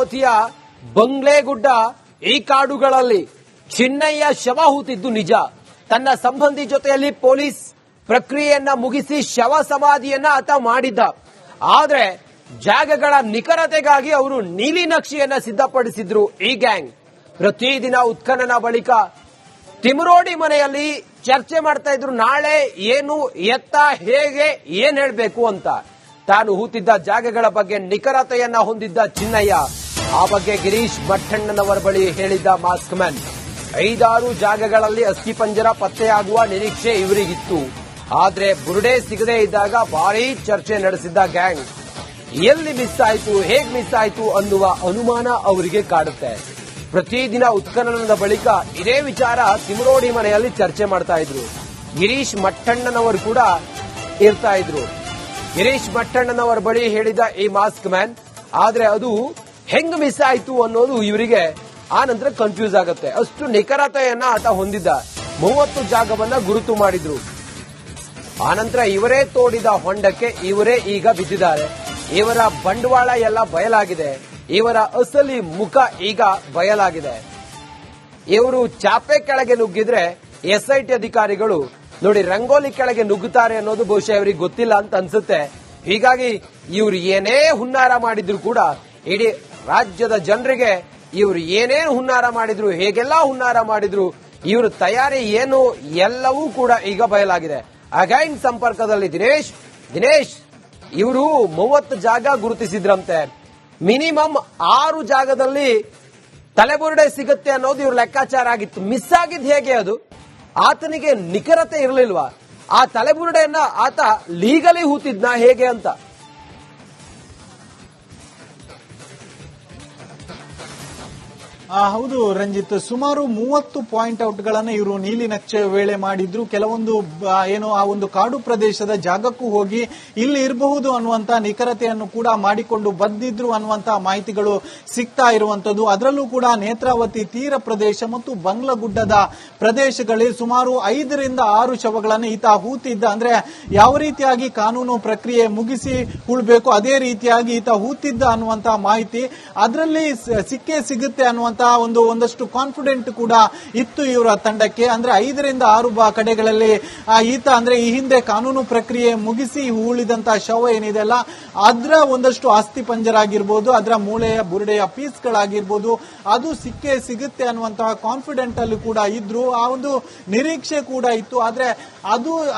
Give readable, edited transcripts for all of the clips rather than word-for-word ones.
ತಿರುಪತಿಯ ಬಂಗ್ಲೆಗುಡ್ಡ ಈ ಕಾಡುಗಳಲ್ಲಿ ಚಿನ್ನಯ್ಯ ಶವ ಹೂತಿದ್ದು ನಿಜ. ತನ್ನ ಸಂಬಂಧಿ ಜೊತೆಯಲ್ಲಿ ಪೊಲೀಸ್ ಪ್ರಕ್ರಿಯೆಯನ್ನ ಮುಗಿಸಿ ಶವ ಸಮಾಧಿಯನ್ನ ಆತ ಮಾಡಿದ್ದ. ಆದ್ರೆ ಜಾಗಗಳ ನಿಖರತೆಗಾಗಿ ಅವರು ನೀಲಿ ನಕ್ಷೆಯನ್ನ ಸಿದ್ಧಪಡಿಸಿದ್ರು ಈ ಗ್ಯಾಂಗ್. ಪ್ರತಿದಿನ ಉತ್ಖನನ ಬಳಿಕ ತಿಮರೋಡಿ ಮನೆಯಲ್ಲಿ ಚರ್ಚೆ ಮಾಡ್ತಾ ಇದ್ರು. ನಾಳೆ ಏನು, ಎತ್ತ, ಹೇಗೆ, ಏನ್ ಹೇಳ್ಬೇಕು ಅಂತ. ತಾನು ಹೂತಿದ್ದ ಜಾಗಗಳ ಬಗ್ಗೆ ನಿಖರತೆಯನ್ನ ಹೊಂದಿದ್ದ ಚಿನ್ನಯ್ಯ ಆ ಬಗ್ಗೆ ಗಿರೀಶ್ ಭಟ್ಟಣ್ಣನವರ ಬಳಿ ಹೇಳಿದ್ದ ಮಾಸ್ಕ್ ಮ್ಯಾನ್. 5-6 ಜಾಗಗಳಲ್ಲಿ ಅಸ್ಥಿಪಂಜರ ಪತ್ತೆಯಾಗುವ ನಿರೀಕ್ಷೆ ಇವರಿಗಿತ್ತು. ಆದ್ರೆ ಬುರುಡೆ ಸಿಗದೇ ಇದ್ದಾಗ ಭಾರೀ ಚರ್ಚೆ ನಡೆಸಿದ್ದ ಗ್ಯಾಂಗ್. ಎಲ್ಲಿ ಮಿಸ್ ಆಯ್ತು, ಹೇಗ್ ಮಿಸ್ ಆಯ್ತು ಅನ್ನುವ ಅನುಮಾನ ಅವರಿಗೆ ಕಾಡುತ್ತೆ. ಪ್ರತಿದಿನ ಉತ್ಖನನದ ಬಳಿಕ ಇದೇ ವಿಚಾರ ತಿಮರೋಡಿ ಮನೆಯಲ್ಲಿ ಚರ್ಚೆ ಮಾಡ್ತಾ ಇದ್ರು. ಗಿರೀಶ್ ಭಟ್ಟಣ್ಣನವರು ಕೂಡ ಇರ್ತಾ ಇದ್ರು. ಗಿರೀಶ್ ಭಟ್ಟಣ್ಣನವರ ಬಳಿ ಹೇಳಿದ ಈ ಮಾಸ್ಕ್ ಮ್ಯಾನ್. ಆದ್ರೆ ಅದು ಹೆಂಗ್ ಮಿಸ್ ಆಯ್ತು ಅನ್ನೋದು ಇವರಿಗೆ ಆ ನಂತರ ಕನ್ಫ್ಯೂಸ್ ಆಗುತ್ತೆ. ಅಷ್ಟು ನಿಖರತೆಯನ್ನ ಆತ ಹೊಂದಿದ್ದ. 30 ಜಾಗವನ್ನ ಗುರುತು ಮಾಡಿದ್ರು. ಆನಂತರ ಇವರೇ ತೋಡಿದ ಹೊಂಡಕ್ಕೆ ಇವರೇ ಈಗ ಬಿದ್ದಿದ್ದಾರೆ. ಇವರ ಬಂಡವಾಳ ಎಲ್ಲ ಬಯಲಾಗಿದೆ. ಇವರ ಅಸಲಿ ಮುಖ ಈಗ ಬಯಲಾಗಿದೆ. ಇವರು ಚಾಪೆ ಕೆಳಗೆ ನುಗ್ಗಿದ್ರೆ ಎಸ್ಐಟಿ ಅಧಿಕಾರಿಗಳು ನೋಡಿ ರಂಗೋಲಿ ಕೆಳಗೆ ನುಗ್ಗುತ್ತಾರೆ ಅನ್ನೋದು ಬಹುಶಃ ಇವರಿಗೆ ಗೊತ್ತಿಲ್ಲ ಅಂತ ಅನ್ಸುತ್ತೆ. ಹೀಗಾಗಿ ಇವರು ಏನೇ ಹುನ್ನಾರ ಮಾಡಿದ್ರು ಕೂಡ ಇಡೀ ರಾಜ್ಯದ ಜನರಿಗೆ ಇವರು ಏನೇನು ಹುನ್ನಾರ ಮಾಡಿದ್ರು, ಹೇಗೆಲ್ಲ ಹುನ್ನಾರ ಮಾಡಿದ್ರು, ಇವರು ತಯಾರಿ ಏನು ಎಲ್ಲವೂ ಕೂಡ ಈಗ ಬಯಲಾಗಿದೆ. ಅಗೈನ್ ಸಂಪರ್ಕದಲ್ಲಿ ದಿನೇಶ್ ಇವರು 30 ಜಾಗ ಗುರುತಿಸಿದ್ರಂತೆ. ಮಿನಿಮಮ್ 6 ಜಾಗದಲ್ಲಿ ತಲೆಬುರುಡೆ ಸಿಗುತ್ತೆ ಅನ್ನೋದು ಇವ್ರ ಲೆಕ್ಕಾಚಾರ ಆಗಿತ್ತು. ಮಿಸ್ ಆಗಿದ್ದು ಹೇಗೆ? ಅದು ಆತನಿಗೆ ನಿಖರತೆ ಇರಲಿಲ್ವಾ? ಆ ತಲೆಬುರುಡೆಯನ್ನ ಆತ ಲೀಗಲಿ ಹೂತಿದ್ನ ಹೇಗೆ ಅಂತ. ಹೌದು ರಂಜಿತ್, ಸುಮಾರು 30 ಪಾಯಿಂಟ್ ಔಟ್ ಗಳನ್ನ ಇವರು ನೀಲಿ ನಕ್ಷೆ ವೇಳೆ ಮಾಡಿದ್ರು. ಕೆಲವೊಂದು ಏನು ಆ ಒಂದು ಕಾಡು ಪ್ರದೇಶದ ಜಾಗಕ್ಕೂ ಹೋಗಿ ಇಲ್ಲಿ ಇರಬಹುದು ಅನ್ನುವಂತ ನಿಖರತೆಯನ್ನು ಕೂಡ ಮಾಡಿಕೊಂಡು ಬಂದಿದ್ರು ಅನ್ನುವಂತ ಮಾಹಿತಿಗಳು ಸಿಗ್ತಾ ಇರುವಂತದ್ದು. ಅದರಲ್ಲೂ ಕೂಡ ನೇತ್ರಾವತಿ ತೀರ ಪ್ರದೇಶ ಮತ್ತು ಬಂಗ್ಲಗುಡ್ಡದ ಪ್ರದೇಶಗಳಲ್ಲಿ ಸುಮಾರು 5ರಿಂದ 6 ಶವಗಳನ್ನು ಈತ ಹೂತಿದ್ದ. ಅಂದ್ರೆ ಯಾವ ರೀತಿಯಾಗಿ ಕಾನೂನು ಪ್ರಕ್ರಿಯೆ ಮುಗಿಸಿ ಉಳ್ಬೇಕು ಅದೇ ರೀತಿಯಾಗಿ ಈತ ಹೂತಿದ್ದ ಅನ್ನುವಂತ ಮಾಹಿತಿ ಅದರಲ್ಲಿ ಸಿಕ್ಕೇ ಸಿಗುತ್ತೆ ಅನ್ನುವಂತ ಒಂದಷ್ಟು ಕಾನ್ಫಿಡೆಂಟ್ ಕೂಡ ಇತ್ತು ಇವರ ತಂಡಕ್ಕೆ. ಅಂದ್ರೆ 5ರಿಂದ 6 ಕಡೆಗಳಲ್ಲಿ ಈತ ಅಂದ್ರೆ ಈ ಹಿಂದೆ ಕಾನೂನು ಪ್ರಕ್ರಿಯೆ ಮುಗಿಸಿ ಉಳಿದಂತ ಶವ ಏನಿದೆ ಅಲ್ಲ ಅದರ ಒಂದಷ್ಟು ಆಸ್ತಿ ಪಂಜರ ಆಗಿರ್ಬೋದು, ಅದರ ಮೂಳೆಯ ಬುರುಡೆಯ ಪೀಸ್ಗಳಾಗಿರ್ಬೋದು, ಅದು ಸಿಕ್ಕೇ ಸಿಗುತ್ತೆ ಅನ್ನುವಂತಹ ಕಾನ್ಫಿಡೆಂಟ್ ಅಲ್ಲಿ ಕೂಡ ಇದ್ರು. ಆ ಒಂದು ನಿರೀಕ್ಷೆ ಕೂಡ ಇತ್ತು. ಆದ್ರೆ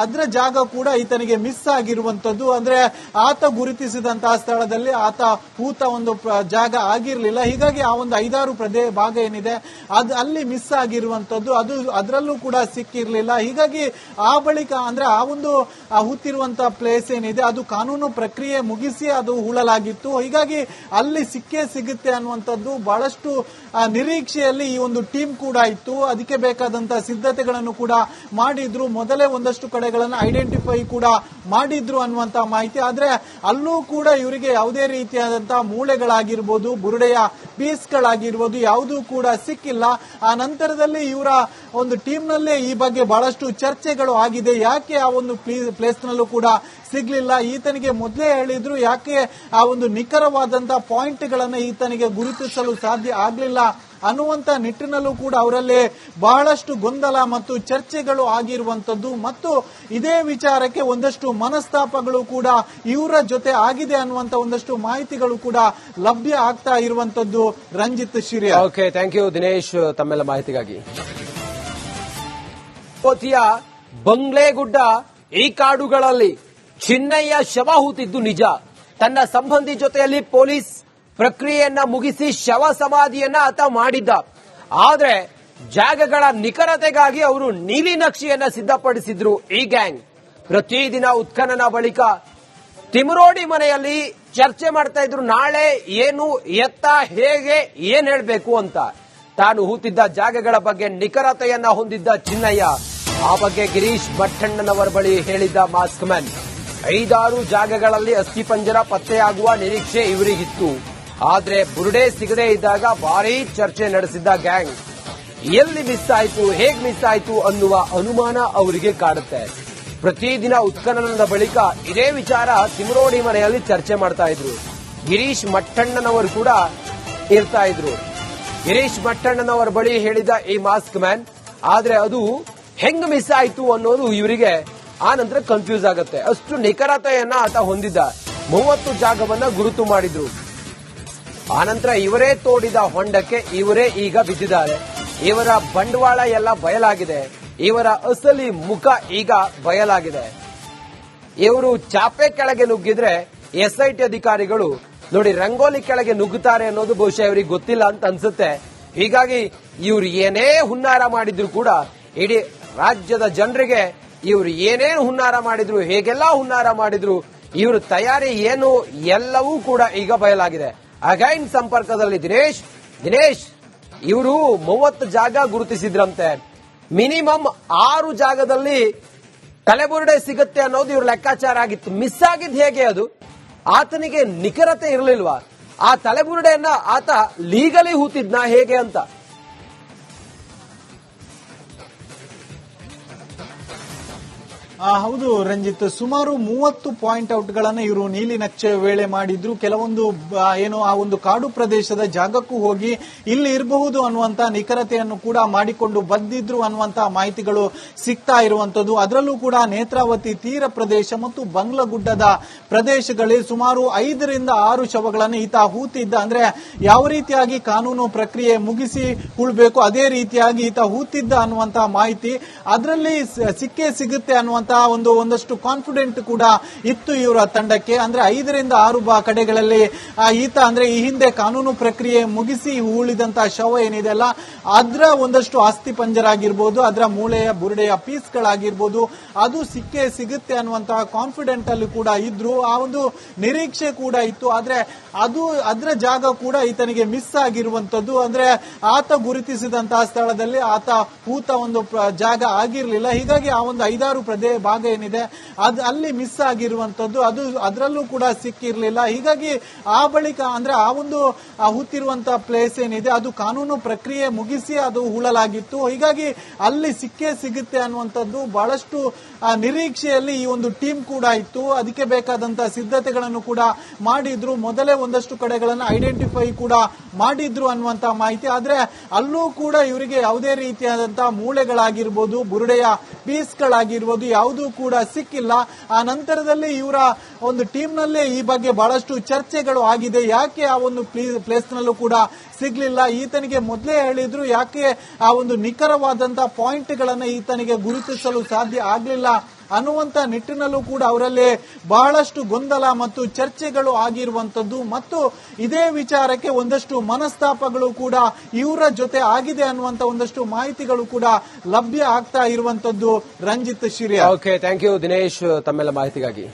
ಅದರ ಜಾಗ ಕೂಡ ಈತನಿಗೆ ಮಿಸ್ ಆಗಿರುವಂತದ್ದು. ಅಂದ್ರೆ ಆತ ಗುರುತಿಸಿದಂತಹ ಸ್ಥಳದಲ್ಲಿ ಆತ ಹೂತ ಒಂದು ಜಾಗ ಆಗಿರಲಿಲ್ಲ. ಹೀಗಾಗಿ ಆ ಒಂದು 5-6 ಭಾಗ ಏನಿದೆ ಅಲ್ಲಿ ಮಿಸ್ ಆಗಿರುವಂತದ್ದು, ಅದು ಅದರಲ್ಲೂ ಕೂಡ ಸಿಕ್ಕಿರಲಿಲ್ಲ. ಹೀಗಾಗಿ ಆ ಬಳಿಕ ಅಂದ್ರೆ ಆ ಒಂದು ಹೂತಿರುವಂತಹ ಪ್ಲೇಸ್ ಏನಿದೆ ಅದು ಕಾನೂನು ಪ್ರಕ್ರಿಯೆ ಮುಗಿಸಿ ಅದು ಹೂಳಲಾಗಿತ್ತು. ಹೀಗಾಗಿ ಅಲ್ಲಿ ಸಿಕ್ಕೇ ಸಿಗುತ್ತೆ ಅನ್ನುವಂಥದ್ದು ಬಹಳಷ್ಟು ನಿರೀಕ್ಷೆಯಲ್ಲಿ ಈ ಒಂದು ಟೀಮ್ ಕೂಡ ಇತ್ತು. ಅದಕ್ಕೆ ಬೇಕಾದಂತಹ ಸಿದ್ಧತೆಗಳನ್ನು ಕೂಡ ಮಾಡಿದ್ರು. ಮೊದಲೇ ಒಂದಷ್ಟು ಕಡೆಗಳನ್ನು ಐಡೆಂಟಿಫೈ ಕೂಡ ಮಾಡಿದ್ರು ಅನ್ನುವಂತ ಮಾಹಿತಿ. ಆದ್ರೆ ಅಲ್ಲೂ ಕೂಡ ಇವರಿಗೆ ಯಾವುದೇ ರೀತಿಯಾದಂತಹ ಮೂಳೆಗಳಾಗಿರ್ಬೋದು, ಬುರುಡೆಯ ಪೀಸ್ಗಳಾಗಿರ್ಬೋದು ಯಾವುದೂ ಕೂಡ ಸಿಕ್ಕಿಲ್ಲ. ಆ ನಂತರದಲ್ಲಿ ಇವರ ಒಂದು ಟೀಮ್ ನಲ್ಲೇ ಈ ಬಗ್ಗೆ ಬಹಳಷ್ಟು ಚರ್ಚೆಗಳು ಆಗಿದೆ. ಯಾಕೆ ಆ ಒಂದು ಪ್ಲೇಸ್ ನಲ್ಲೂ ಕೂಡ ಸಿಗ್ಲಿಲ್ಲ, ಈತನಿಗೆ ಮೊದಲೇ ಹೇಳಿದ್ರು, ಯಾಕೆ ಆ ಒಂದು ನಿಖರವಾದಂತಹ ಪಾಯಿಂಟ್ ಗಳನ್ನ ಈತನಿಗೆ ಗುರುತಿಸಲು ಸಾಧ್ಯ ಆಗ್ಲಿಲ್ಲ ಅನ್ನುವಂತ ನಿಟ್ಟಿನಲ್ಲೂ ಕೂಡ ಅವರಲ್ಲಿ ಬಹಳಷ್ಟು ಗೊಂದಲ ಮತ್ತು ಚರ್ಚೆಗಳು ಆಗಿರುವಂತದ್ದು. ಮತ್ತು ಇದೇ ವಿಚಾರಕ್ಕೆ ಒಂದಷ್ಟು ಮನಸ್ತಾಪಗಳು ಕೂಡ ಇವರ ಜೊತೆ ಆಗಿದೆ ಅನ್ನುವಂತ ಒಂದಷ್ಟು ಮಾಹಿತಿಗಳು ಕೂಡ ಲಭ್ಯ ಆಗ್ತಾ ಇರುವಂತದ್ದು. Ranjit Shiriya. Okay, thank you Dinesh ತಮ್ಮೆಲ್ಲ ಮಾಹಿತಿಗಾಗಿ. ತಿರುಪತಿಯ ಬಂಗ್ಲೆಗುಡ್ಡ ಈ ಕಾಡುಗಳಲ್ಲಿ ಚಿನ್ನಯ್ಯ ಶವ ಹೂತಿದ್ದು ನಿಜ. ತನ್ನ ಸಂಬಂಧಿ ಜೊತೆಯಲ್ಲಿ ಪೊಲೀಸ್ ಪ್ರಕ್ರಿಯೆಯನ್ನ ಮುಗಿಸಿ ಶವ ಸಮಾಧಿಯನ್ನ ಆತ ಮಾಡಿದ್ದ. ಆದ್ರೆ ಜಾಗಗಳ ನಿಖರತೆಗಾಗಿ ಅವರು ನೀಲಿ ನಕ್ಷೆಯನ್ನ ಸಿದ್ಧಪಡಿಸಿದ್ರು ಈ ಗ್ಯಾಂಗ್. ಪ್ರತಿದಿನ ಉತ್ಖನನ ಬಳಿಕ ತಿಮರೋಡಿ ಮನೆಯಲ್ಲಿ ಚರ್ಚೆ ಮಾಡ್ತಾ ಇದ್ರು. ನಾಳೆ ಏನು, ಎತ್ತ, ಹೇಗೆ, ಏನ್ ಹೇಳ್ಬೇಕು ಅಂತ. ತಾನು ಹೂತಿದ್ದ ಜಾಗಗಳ ಬಗ್ಗೆ ನಿಖರತೆಯನ್ನ ಹೊಂದಿದ್ದ ಚಿನ್ನಯ್ಯ ಆ ಬಗ್ಗೆ ಗಿರೀಶ್ ಭಟ್ಟಣ್ಣನವರ ಬಳಿ ಹೇಳಿದ್ದ ಮಾಸ್ಕ್ ಮ್ಯಾನ್. 5-6 ಜಾಗಗಳಲ್ಲಿ ಅಸ್ಥಿಪಂಜರ ಪತ್ತೆಯಾಗುವ ನಿರೀಕ್ಷೆ ಇವರಿಗಿತ್ತು. ಆದ್ರೆ ಬುರುಡೆ ಸಿಗದೇ ಇದ್ದಾಗ ಭಾರೀ ಚರ್ಚೆ ನಡೆಸಿದ್ದ ಗ್ಯಾಂಗ್. ಎಲ್ಲಿ ಮಿಸ್ ಆಯ್ತು, ಹೇಗ್ ಮಿಸ್ ಆಯ್ತು ಅನ್ನುವ ಅನುಮಾನ ಅವರಿಗೆ ಕಾಡುತ್ತೆ. ಪ್ರತಿದಿನ ಉತ್ಖನನದ ಬಳಿಕ ಇದೇ ವಿಚಾರ ತಿಮರೋಡಿ ಮನೆಯಲ್ಲಿ ಚರ್ಚೆ ಮಾಡ್ತಾ ಇದ್ರು. ಗಿರೀಶ್ ಭಟ್ಟಣ್ಣನವರು ಕೂಡ ಇರ್ತಾ ಇದ್ರು. ಗಿರೀಶ್ ಮಟ್ಟಣ್ಣನವರ ಬಳಿ ಹೇಳಿದ ಈ ಮಾಸ್ಕ್ ಮ್ಯಾನ್, ಆದ್ರೆ ಅದು ಹೆಂಗ್ ಮಿಸ್ ಆಯ್ತು ಅನ್ನೋದು ಇವರಿಗೆ ಆ ನಂತರ ಕನ್ಫ್ಯೂಸ್ ಆಗುತ್ತೆ. ಅಷ್ಟು ನಿಖರತೆಯನ್ನ ಆತ ಹೊಂದಿದ್ದ. 30 ಜಾಗವನ್ನ ಗುರುತು ಮಾಡಿದ್ರು. ಆನಂತರ ಇವರೇ ತೋಡಿದ ಹೊಂಡಕ್ಕೆ ಇವರೇ ಈಗ ಬಿದ್ದಿದ್ದಾರೆ. ಇವರ ಬಂಡವಾಳ ಎಲ್ಲ ಬಯಲಾಗಿದೆ. ಇವರ ಅಸಲಿ ಮುಖ ಈಗ ಬಯಲಾಗಿದೆ. ಇವರು ಚಾಪೆ ಕೆಳಗೆ ನುಗ್ಗಿದ್ರೆ ಎಸ್ಐಟಿ ಅಧಿಕಾರಿಗಳು ನೋಡಿ ರಂಗೋಲಿ ಕೆಳಗೆ ನುಗ್ಗುತ್ತಾರೆ ಅನ್ನೋದು ಬಹುಶಃ ಇವರಿಗೆ ಗೊತ್ತಿಲ್ಲ ಅಂತ ಅನ್ಸುತ್ತೆ. ಹೀಗಾಗಿ ಇವ್ರು ಏನೇ ಹುನ್ನಾರ ಮಾಡಿದ್ರು ಕೂಡ ಇಡೀ ರಾಜ್ಯದ ಜನರಿಗೆ ಇವರು ಏನೇನು ಹುನ್ನಾರ ಮಾಡಿದ್ರು, ಹೇಗೆಲ್ಲ ಹುನ್ನಾರ ಮಾಡಿದ್ರು, ಇವರು ತಯಾರಿ ಏನು ಎಲ್ಲವೂ ಕೂಡ ಈಗ ಬಯಲಾಗಿದೆ. ಅಗೈನ್ ಸಂಪರ್ಕದಲ್ಲಿ ದಿನೇಶ್ ಇವರು 30 ಜಾಗ ಗುರುತಿಸಿದ್ರಂತೆ. ಮಿನಿಮಮ್ 6 ಜಾಗದಲ್ಲಿ ತಲೆಬುರುಡೆ ಸಿಗುತ್ತೆ ಅನ್ನೋದು ಇವ್ರ ಲೆಕ್ಕಾಚಾರ ಆಗಿತ್ತು. ಮಿಸ್ ಆಗಿದ್ದು ಹೇಗೆ? ಅದು ಆತನಿಗೆ ನಿಖರತೆ ಇರಲಿಲ್ವಾ? ಆ ತಲೆಬುರುಡೆಯನ್ನ ಆತ ಲೀಗಲಿ ಹೂತಿದ್ನ ಹೇಗೆ ಅಂತ? ಹೌದು ರಂಜಿತ್, ಸುಮಾರು 30 ಪಾಯಿಂಟ್ ಔಟ್ ಗಳನ್ನ ಇವರು ನೀಲಿ ನಕ್ಷೆ ವೇಳೆ ಮಾಡಿದ್ರು. ಕೆಲವೊಂದು ಏನು ಆ ಒಂದು ಕಾಡು ಪ್ರದೇಶದ ಜಾಗಕ್ಕೂ ಹೋಗಿ ಇಲ್ಲಿ ಇರಬಹುದು ಅನ್ನುವಂತ ನಿಖರತೆಯನ್ನು ಕೂಡ ಮಾಡಿಕೊಂಡು ಬಂದಿದ್ರು ಅನ್ನುವಂತ ಮಾಹಿತಿಗಳು ಸಿಗ್ತಾ ಇರುವಂತದ್ದು. ಅದರಲ್ಲೂ ಕೂಡ ನೇತ್ರಾವತಿ ತೀರ ಪ್ರದೇಶ ಮತ್ತು ಬಂಗ್ಲಗುಡ್ಡದ ಪ್ರದೇಶಗಳಲ್ಲಿ ಸುಮಾರು 5 ರಿಂದ 6 ಶವಗಳನ್ನು ಈತ ಹೂತಿದ್ದ. ಅಂದ್ರೆ ಯಾವ ರೀತಿಯಾಗಿ ಕಾನೂನು ಪ್ರಕ್ರಿಯೆ ಮುಗಿಸಿ ಉಳ್ಬೇಕು ಅದೇ ರೀತಿಯಾಗಿ ಈತ ಹೂತಿದ್ದ ಅನ್ನುವಂತ ಮಾಹಿತಿ ಅದರಲ್ಲಿ ಸಿಕ್ಕೇ ಸಿಗುತ್ತೆ ಅನ್ನುವಂತ ಒಂದಷ್ಟು ಕಾನ್ಫಿಡೆಂಟ್ ಕೂಡ ಇತ್ತು ಇವರ ತಂಡಕ್ಕೆ. ಅಂದ್ರೆ 5 ರಿಂದ 6 ಕಡೆಗಳಲ್ಲಿ ಈತ ಅಂದ್ರೆ ಈ ಹಿಂದೆ ಕಾನೂನು ಪ್ರಕ್ರಿಯೆ ಮುಗಿಸಿ ಉಳಿದಂತಹ ಶವ ಏನಿದೆ ಅಲ್ಲ ಅದರ ಒಂದಷ್ಟು ಅಸ್ಥಿ ಪಂಜರ ಆಗಿರ್ಬೋದು, ಅದರ ಮೂಳೆಯ ಬುರುಡೆಯ ಪೀಸ್ಗಳಾಗಿರ್ಬೋದು, ಅದು ಸಿಕ್ಕೇ ಸಿಗುತ್ತೆ ಅನ್ನುವಂತಹ ಕಾನ್ಫಿಡೆಂಟ್ ಅಲ್ಲಿ ಕೂಡ ಇದ್ರು. ಆ ಒಂದು ನಿರೀಕ್ಷೆ ಕೂಡ ಇತ್ತು. ಆದ್ರೆ ಅದರ ಜಾಗ ಕೂಡ ಈತನಿಗೆ ಮಿಸ್ ಆಗಿರುವಂತದ್ದು. ಅಂದ್ರೆ ಆತ ಗುರುತಿಸಿದಂತಹ ಸ್ಥಳದಲ್ಲಿ ಆತ ಹೂತ ಒಂದು ಜಾಗ ಆಗಿರ್ಲಿಲ್ಲ. ಹೀಗಾಗಿ ಆ ಒಂದು 5-6 ಭಾಗ ಏನಿದೆ ಅಲ್ಲಿ ಮಿಸ್ ಆಗಿರುವಂತದ್ದು, ಅದರಲ್ಲೂ ಕೂಡ ಸಿಕ್ಕಿರ್ಲಿಲ್ಲ. ಹೀಗಾಗಿ ಆ ಬಳಿಕ ಅಂದ್ರೆ ಆ ಒಂದು ಹೂತಿರುವಂತಹ ಪ್ಲೇಸ್ ಏನಿದೆ ಅದು ಕಾನೂನು ಪ್ರಕ್ರಿಯೆ ಮುಗಿಸಿ ಅದು ಹೂಳಲಾಗಿತ್ತು. ಹೀಗಾಗಿ ಅಲ್ಲಿ ಸಿಕ್ಕೇ ಸಿಗುತ್ತೆ ಅನ್ನುವಂಥದ್ದು ಬಹಳಷ್ಟು ನಿರೀಕ್ಷೆಯಲ್ಲಿ ಈ ಒಂದು ಟೀಮ್ ಕೂಡ ಇತ್ತು. ಅದಕ್ಕೆ ಬೇಕಾದಂತಹ ಸಿದ್ಧತೆಗಳನ್ನು ಕೂಡ ಮಾಡಿದ್ರು. ಮೊದಲೇ ಒಂದಷ್ಟು ಕಡೆಗಳನ್ನು ಐಡೆಂಟಿಫೈ ಕೂಡ ಮಾಡಿದ್ರು ಅನ್ನುವಂತಹ ಮಾಹಿತಿ. ಆದ್ರೆ ಅಲ್ಲೂ ಕೂಡ ಇವರಿಗೆ ಯಾವುದೇ ರೀತಿಯಾದಂತಹ ಮೂಳೆಗಳಾಗಿರ್ಬೋದು, ಬುರುಡೆಯ ಪೀಸ್ಗಳಾಗಿರ್ಬೋದು ಯಾವುದೂ ಕೂಡ ಸಿಕ್ಕಿಲ್ಲ. ಆ ನಂತರದಲ್ಲಿ ಇವರ ಒಂದು ಟೀಮ್ ನಲ್ಲೇ ಈ ಬಗ್ಗೆ ಬಹಳಷ್ಟು ಚರ್ಚೆಗಳು ಆಗಿದೆ. ಯಾಕೆ ಆ ಒಂದು ಪ್ಲೇಸ್ ನಲ್ಲೂ ಕೂಡ ಸಿಗ್ಲಿಲ್ಲ? ಈತನಿಗೆ ಮೊದಲೇ ಹೇಳಿದ್ರು ಯಾಕೆ ಆ ಒಂದು ನಿಖರವಾದಂತಹ ಪಾಯಿಂಟ್ ಗಳನ್ನ ಈತನಿಗೆ ಗುರುತಿಸಲು ಸಾಧ್ಯ ಆಗ್ಲಿಲ್ಲ ಅನ್ನುವಂತ ನಿಟ್ಟಿನಲ್ಲೂ ಕೂಡ ಅವರಲ್ಲಿ ಬಹಳಷ್ಟು ಗೊಂದಲ ಮತ್ತು ಚರ್ಚೆಗಳು ಆಗಿರುವಂತದ್ದು. ಮತ್ತು ಇದೇ ವಿಚಾರಕ್ಕೆ ಒಂದಷ್ಟು ಮನಸ್ತಾಪಗಳು ಕೂಡ ಇವರ ಜೊತೆ ಆಗಿದೆ ಅನ್ನುವಂತ ಒಂದಷ್ಟು ಮಾಹಿತಿಗಳು ಕೂಡ ಲಭ್ಯ ಆಗ್ತಾ ಇರುವಂತದ್ದು. Ranjit Shiriya. Okay, thank you Dinesh ತಮ್ಮೆಲ್ಲ ಮಾಹಿತಿಗಾಗಿ.